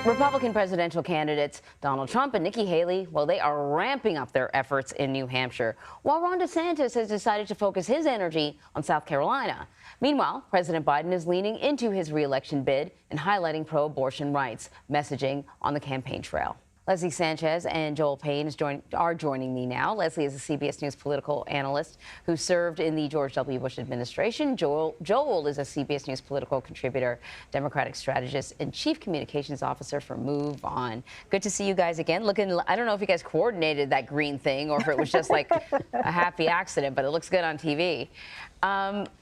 Republican presidential candidates Donald Trump and Nikki Haley, well, they are ramping up their efforts in New Hampshire, while Ron DeSantis has decided to focus his energy on South Carolina. Meanwhile, President Biden is leaning into his reelection bid and highlighting pro-abortion rights messaging on the campaign trail. Leslie Sanchez and Joel Payne are joining me now. Leslie is a CBS News political analyst who served in the George W. Bush administration. Joel is a CBS News political contributor, Democratic strategist, and chief communications officer for Move On. Good to see you guys again. I don't know if you guys coordinated that green thing or if it was just like a happy accident, but it looks good on TV.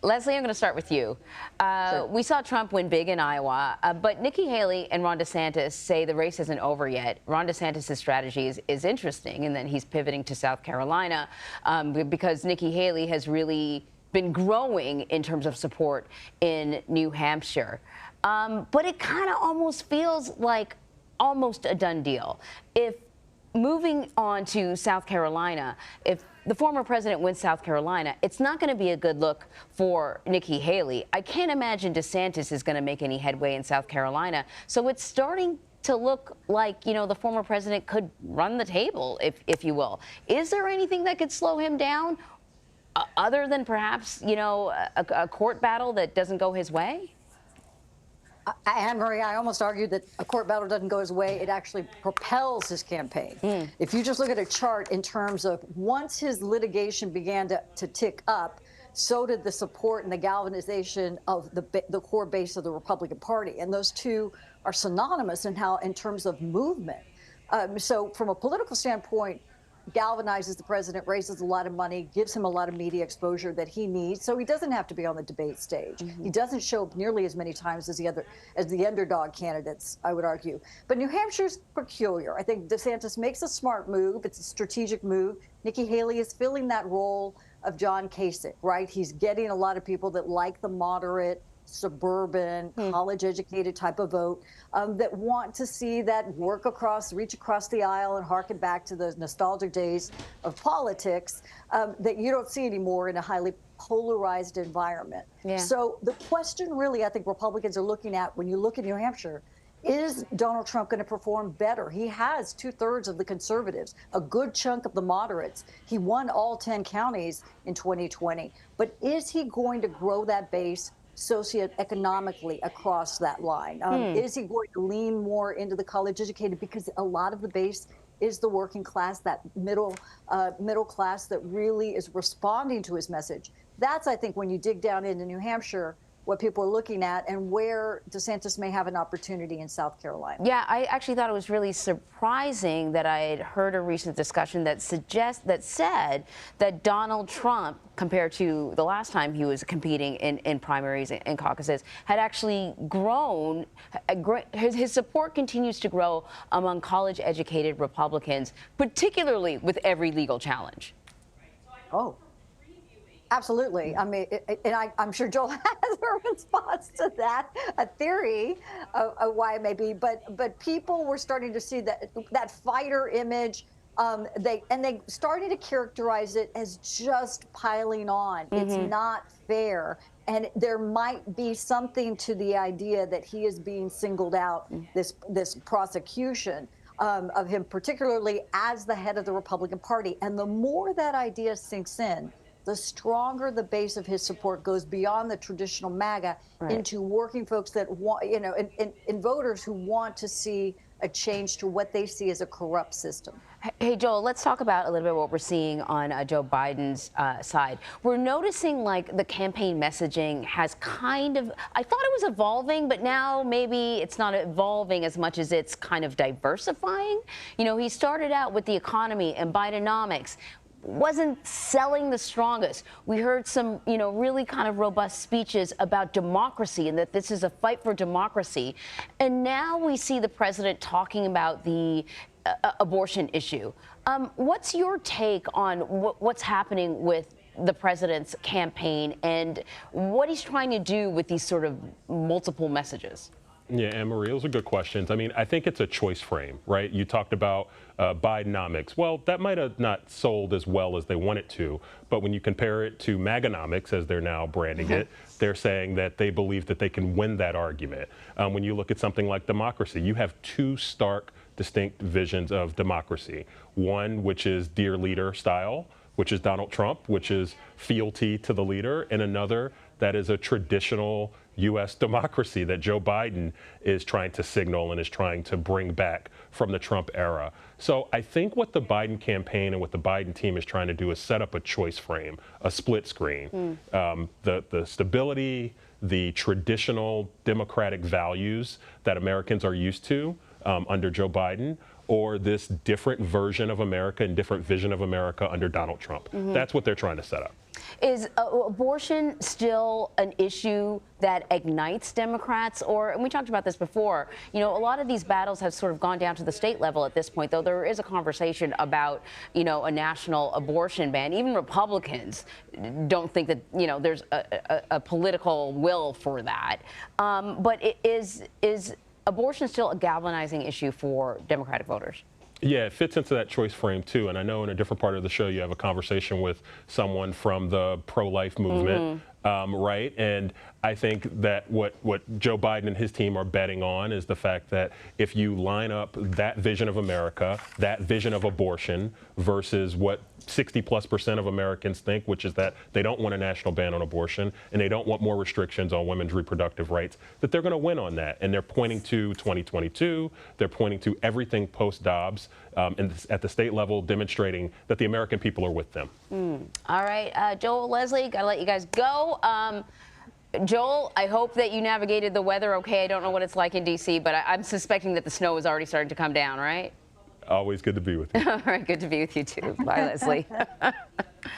Leslie, I'm going to start with you. Sure. We saw Trump win big in Iowa, but Nikki Haley and Ron DeSantis say the race isn't over yet. Ron DeSantis' strategy is interesting, and then he's pivoting to South Carolina because Nikki Haley has really been growing in terms of support in New Hampshire. But it kind of almost feels like almost a done deal. If moving on to South Carolina, if the former president wins South Carolina, it's not going to be a good look for Nikki Haley. I can't imagine DeSantis is going to make any headway in South Carolina. So it's starting to look like, you know, the former president could run the table, if you will. Is there anything that could slow him down other than perhaps, you know, a court battle that doesn't go his way? Anne-Marie, I almost argue that a court battle doesn't go his way. It actually propels his campaign. If you just look at a chart in terms of once his litigation began to tick up, so did the support and the galvanization of the core base of the Republican Party. And those two are synonymous in terms of movement. So from a political standpoint, galvanizes the president, raises a lot of money, gives him a lot of media exposure that he needs, so he doesn't have to be on the debate stage. He doesn't show up nearly as many times as the underdog candidates, I would argue. But New Hampshire's peculiar. I think DeSantis makes a smart move. It's a strategic move. Nikki Haley is filling that role of John Kasich, right? He's getting a lot of people that like the moderate, suburban, college-educated type of vote that want to see that reach across the aisle and harken back to the nostalgic days of politics that you don't see anymore in a highly polarized environment. Yeah. So the question really I think Republicans are looking at when you look at New Hampshire, is Donald Trump going to perform better? He has 2/3 of the conservatives, a good chunk of the moderates. He won all 10 counties in 2020. But is he going to grow that base socioeconomically across that line? Is he going to lean more into the college educated? Because a lot of the base is the working class, that middle class that really is responding to his message. That's, I think, when you dig down into New Hampshire, what people are looking at and where DeSantis may have an opportunity in South Carolina. Yeah, I actually thought it was really surprising that I had heard a recent discussion that said that Donald Trump, compared to the last time he was competing in primaries and caucuses, had actually grown. His support continues to grow among college-educated Republicans, particularly with every legal challenge. Oh. Absolutely. I mean, and I'm sure Joel has a response to that, a theory of why it may be. But people were starting to see that fighter image. They started to characterize it as just piling on. It's not fair. And there might be something to the idea that he is being singled out, this prosecution of him, particularly as the head of the Republican Party. And the more that idea sinks in, the stronger the base of his support goes beyond the traditional MAGA into working folks that want, you know, and voters who want to see a change to what they see as a corrupt system. Hey, Joel, let's talk about a little bit what we're seeing on Joe Biden's side. We're noticing like the campaign messaging has kind of, I thought it was evolving, but now maybe it's not evolving as much as it's kind of diversifying. You know, he started out with the economy and Bidenomics. Wasn't selling the strongest. We heard some, you know, really kind of robust speeches about democracy and that this is a fight for democracy. And now we see the president talking about the abortion issue. What's your take on what's happening with the president's campaign and what he's trying to do with these sort of multiple messages? Yeah, Anne-Marie, those are good questions. I mean, I think it's a choice frame, right? You talked about Bidenomics. Well, that might have not sold as well as they want it to, but when you compare it to MAGAnomics, as they're now branding it, they're saying that they believe that they can win that argument. When you look at something like democracy, you have two stark, distinct visions of democracy. One, which is dear leader style, which is Donald Trump, which is fealty to the leader, and another that is a traditional U.S. democracy that Joe Biden is trying to signal and is trying to bring back from the Trump era. So I think what the Biden campaign and what the Biden team is trying to do is set up a choice frame, a split screen. The stability, the traditional democratic values that Americans are used to under Joe Biden, or this different version of America and different vision of America under Donald Trump. That's what they're trying to set up. Is abortion still an issue that ignites Democrats? Or, and we talked about this before, you know, a lot of these battles have sort of gone down to the state level at this point, though there is a conversation about, you know, a national abortion ban. Even Republicans don't think that, you know, there's a political will for that. But is abortion still a galvanizing issue for Democratic voters? Yeah, it fits into that choice frame, too. And I know in a different part of the show, you have a conversation with someone from the pro-life movement, right? And I think that what Joe Biden and his team are betting on is the fact that if you line up that vision of America, that vision of abortion, versus what 60+% of Americans think, which is that they don't want a national ban on abortion and they don't want more restrictions on women's reproductive rights, that they're going to win on that. And they're pointing to 2022. They're pointing to everything post-Dobbs at the state level, demonstrating that the American people are with them. All right, Joel, Leslie, got to let you guys go. Joel, I hope that you navigated the weather okay. I don't know what it's like in D.C., but I'm suspecting that the snow is already starting to come down, right? Always good to be with you. All right, good to be with you, too. Bye, Leslie.